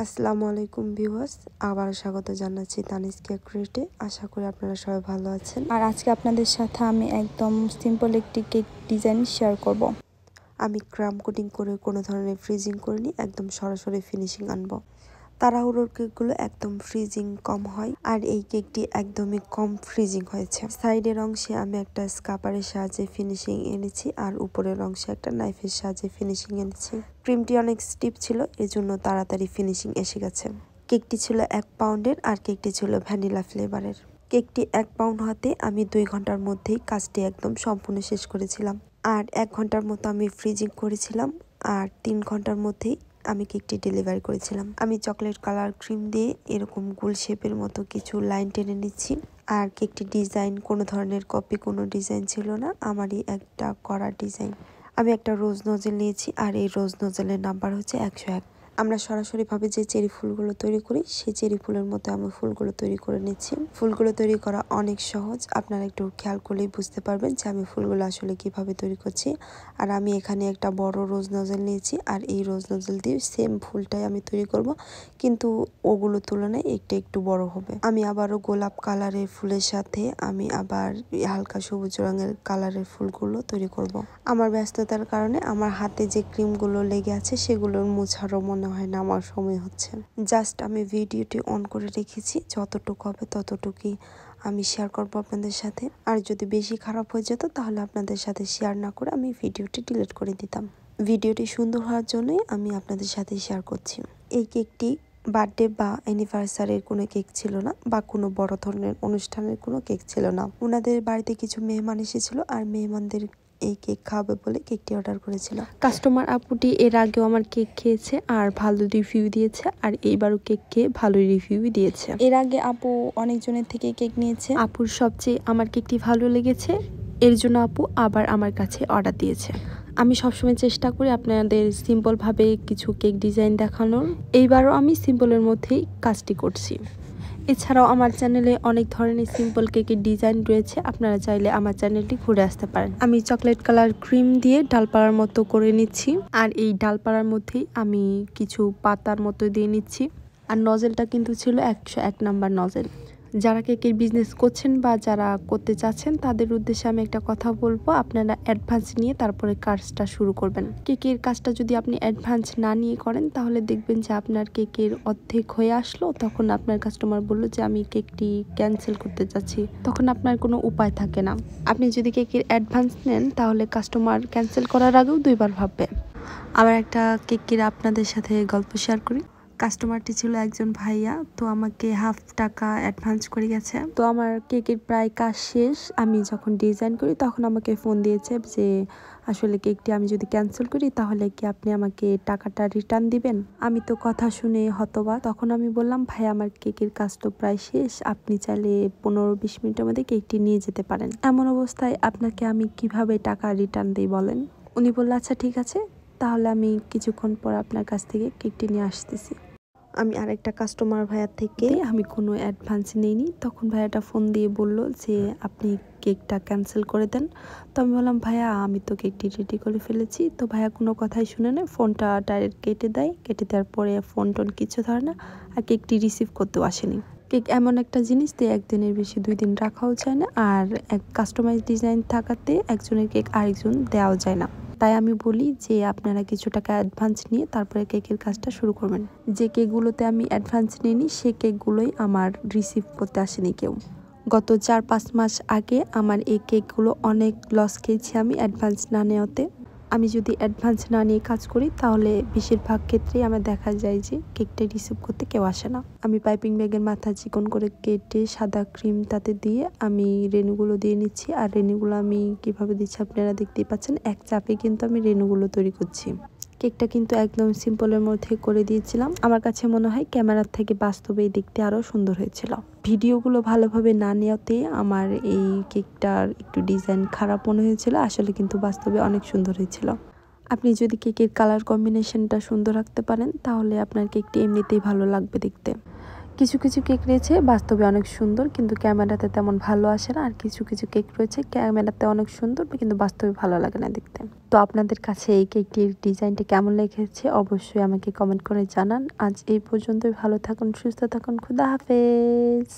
আসসালামু আলাইকুম ভিউয়ার্স, আবার স্বাগত জানাচ্ছি তানিজ কেক ক্রিয়েটে। আশা করি আপনারা সবাই ভালো আছেন। আর আজকে আপনাদের সাথে আমি একদম সিম্পল একটি কেক ডিজাইন শেয়ার করব। আমি ক্রাম কোটিং করে কোনো ধরনের ফ্রিজিং করিনি, একদম সরাসরি ফিনিশিং আনবো। তাড়াহুড়োর কেকগুলো একদম ফ্রিজিং কম হয়, আর এই কেকটি একদমই কম ফ্রিজিং হয়েছে। সাইডের অংশে আমি একটা স্কাপারের সাহায্যে ফিনিশিং এনেছি, আর উপরের অংশে একটা নাইফের সাহায্যে ফিনিশিং এনেছি। ক্রিমটি অনেক স্টিপ ছিল, এজন্য তাড়াতাড়ি ফিনিশিং এসে গেছে। কেকটি ছিল 1 পাউন্ডের, আর কেকটি ছিল ভ্যানিলা ফ্লেভারের। কেকটি 1 পাউন্ড হতে আমি 2 ঘন্টার মধ্যেই কাজটি একদম সম্পূর্ণ শেষ করেছিলাম। আর 1 ঘন্টার মতো আমি ফ্রিজিং করেছিলাম, আর 3 ঘন্টার মধ্যেই আমি কেকটি ডেলিভারি করেছিলাম। আমি চকলেট কালার ক্রিম দিয়ে এরকম গোল শেপের মতো কিছু লাইন টেনে নিচ্ছি। আর কেকটি ডিজাইন কোনো ধরনের কপি কোনো ডিজাইন ছিল না, আমারই একটা করা ডিজাইন। আমি একটা রোজ নজেল নিয়েছি, আর এই রোজ নজেলের নাম্বার হচ্ছে 101। আমরা সরাসরিভাবে যে চেরি ফুলগুলো তৈরি করি, সেই চেরি ফুলের মতো আমি ফুলগুলো তৈরি করে নিচ্ছি। ফুলগুলো তৈরি করা অনেক সহজ, আপনারা একটু খেয়াল করলেই বুঝতে পারবেন যে আমি ফুলগুলো আসলে কিভাবে তৈরি করছি। আর আমি এখানে একটা বড় রোজ নজেল নিয়েছি, আর এই রোজ নজেল দিয়ে সেম ফুলটাই আমি তৈরি করব, কিন্তু ওগুলোর তুলনায় একটু বড় হবে। আমি আবারও গোলাপ কালারের ফুলের সাথে আমি আবার হালকা সবুজ রঙের কালারের ফুলগুলো তৈরি করব। আমার ব্যস্ততার কারণে আমার হাতে যে ক্রিমগুলো লেগে আছে সেগুলোর মোছারও মনে হয় না আমার সময় হচ্ছে। জাস্ট আমি ভিডিওটি অন করে রেখেছি, যতটুকু হবে ততটুকুই আমি শেয়ার করবো আপনাদের সাথে। আর যদি বেশি খারাপ হয়ে যেত তাহলে আপনাদের সাথে শেয়ার না করে আমি ভিডিওটি ডিলিট করে দিতাম। ভিডিওটি সুন্দর হওয়ার জন্যই আমি আপনাদের সাথে শেয়ার করছি। এই কেকটি বার্থডে বা অ্যানিভার্সারির কোনো কেক ছিল না, বা কোনো বড় ধরনের অনুষ্ঠানের কোনো কেক ছিল না। ওনাদের বাড়িতে কিছু মেহমান এসেছিল, আর মেহমানদের এই কেক খাওয়াবে বলে কেকটি অর্ডার করেছিল। কাস্টমার আপুটি এর আগেও আমার কেক খেয়েছে আর ভালো রিভিউ দিয়েছে, আর এইবারও কেক খেয়ে ভালো রিভিউ দিয়েছে। এর আগে আপু অনেকজনের থেকে কেক নিয়েছে, আপুর সবচেয়ে আমার কেকটি ভালো লেগেছে, এর জন্য আপু আবার আমার কাছে অর্ডার দিয়েছে। আমি সবসময় চেষ্টা করি আপনাদের সিম্পলভাবে কিছু কেক ডিজাইন দেখানোর। এইবারও আমি সিম্পলের মধ্যেই কাজটি করছি। এছাড়াও আমার চ্যানেলে অনেক ধরনের সিম্পল কেকের ডিজাইন রয়েছে, আপনারা চাইলে আমার চ্যানেলটি ঘুরে আসতে পারেন। আমি চকলেট কালার ক্রিম দিয়ে ডালপাড়ার মতো করে নিচ্ছি, আর এই ডালপাড়ার মধ্যেই আমি কিছু পাতার মতো দিয়ে নিচ্ছি। আর নজেলটা কিন্তু ছিল 101 নাম্বার নজেল। যারা কেকের বিজনেস করছেন বা যারা করতে চাচ্ছেন তাদের উদ্দেশ্যে আমি একটা কথা বলবো, আপনারা অ্যাডভান্স নিয়ে তারপরে কাজটা শুরু করবেন। কেকের কাজটা যদি আপনি অ্যাডভান্স না নিয়ে করেন তাহলে দেখবেন যে আপনার কেকের অর্ধেক হয়ে আসলো, তখন আপনার কাস্টমার বললো যে আমি কেকটি ক্যান্সেল করতে চাচ্ছি, তখন আপনার কোনো উপায় থাকে না। আপনি যদি কেকের অ্যাডভান্স নেন তাহলে কাস্টমার ক্যান্সেল করার আগেও 2 বার ভাববে। আবার একটা কেকের আপনাদের সাথে গল্প শেয়ার করি। কাস্টমারটি ছিল একজন ভাইয়া, তো আমাকে হাফ টাকা অ্যাডভান্স করে গেছে। তো আমার কেকের প্রায় কাজ শেষ, আমি যখন ডিজাইন করি তখন আমাকে ফোন দিয়েছে যে আসলে কেকটি আমি যদি ক্যান্সেল করি তাহলে কি আপনি আমাকে টাকাটা রিটার্ন দিবেন। আমি তো কথা শুনে হতবাক। তখন আমি বললাম, ভাই আমার কেকের কাজ তো প্রায় শেষ, আপনি চাইলে 15-20 মিনিটের মধ্যে কেকটি নিয়ে যেতে পারেন। এমন অবস্থায় আপনাকে আমি কিভাবে টাকা রিটার্ন দিই বলেন। উনি বলল আচ্ছা ঠিক আছে, তাহলে আমি কিছুক্ষণ পর আপনার কাছ থেকে কেকটি নিয়ে আসতেছি। আমি আরেকটা কাস্টমার ভাইয়ার থেকে আমি কোনো অ্যাডভান্স নেইনি, তখন ভাইয়াটা ফোন দিয়ে বলল যে আপনি কেকটা ক্যান্সেল করে দেন। তো আমি বললাম ভাইয়া আমি তো কেকটি রেডি করে ফেলেছি। তো ভাইয়া কোনো কথাই শুনে না, ফোনটা ডাইরেক্ট কেটে দেয়। কেটে দেওয়ার পরে ফোন টোন কিছু ধরে না, আর কেকটি রিসিভ করতেও আসেনি। কেক এমন একটা জিনিস দিয়ে 1 দিনের বেশি 2 দিন রাখাও যায় না, আর এক কাস্টমাইজ ডিজাইন থাকাতে একজনের কেক আরেকজন দেওয়াও যায় না। তাই আমি বলি যে আপনারা কিছু টাকা অ্যাডভান্স নিয়ে তারপরে কেকের কাজটা শুরু করবেন। যে কেকগুলোতে আমি অ্যাডভান্স নিইনি সে কেকগুলোই আমার রিসিভ করতে আসেনি কেউ। গত 4-5 মাস আগে আমার এই কেকগুলো অনেক লস খেয়েছি আমি অ্যাডভান্স না নেওয়াতে। আমি যদি অ্যাডভান্স না নিয়ে কাজ করি তাহলে বেশিরভাগ ক্ষেত্রেই আমার দেখা যায় যে কেকটা রিসিভ করতে কেউ আসে না। আমি পাইপিং ব্যাগের মাথা চিকন করে কেটে সাদা ক্রিম তাতে দিয়ে আমি রেনুগুলো দিয়ে নিচ্ছি। আর রেনুগুলো আমি কিভাবে দিচ্ছি আপনারা দেখতেই পাচ্ছেন, এক চাপে কিন্তু আমি রেনুগুলো তৈরি করছি। কেকটা কিন্তু একদম সিম্পলের মধ্যে করে দিয়েছিলাম। আমার কাছে মনে হয় ক্যামেরার থেকে বাস্তবে দেখতে আরও সুন্দর হয়েছিল। ভিডিওগুলো ভালোভাবে না নেওয়াতে আমার এই কেকটার একটু ডিজাইন খারাপ মনে হয়েছিল, আসলে কিন্তু বাস্তবে অনেক সুন্দর হয়েছিল। আপনি যদি কেকের কালার কম্বিনেশনটা সুন্দর রাখতে পারেন তাহলে আপনার কেকটি এমনিতেই ভালো লাগবে দেখতে। কিছু কিছু কেক রয়েছে বাস্তবে অনেক সুন্দর কিন্তু ক্যামেরাতে তেমন ভালো আসে না, আর কিছু কিছু কেক রয়েছে ক্যামেরাতে অনেক সুন্দর কিন্তু বাস্তবে ভালো লাগে না দেখতে। তো আপনাদের কাছে এই কেকটির ডিজাইনটা কেমন লেগেছে অবশ্যই আমাকে কমেন্ট করে জানান। আজ এই পর্যন্তই, ভালো থাকুন, সুস্থ থাকুন, খুদা হাফেজ।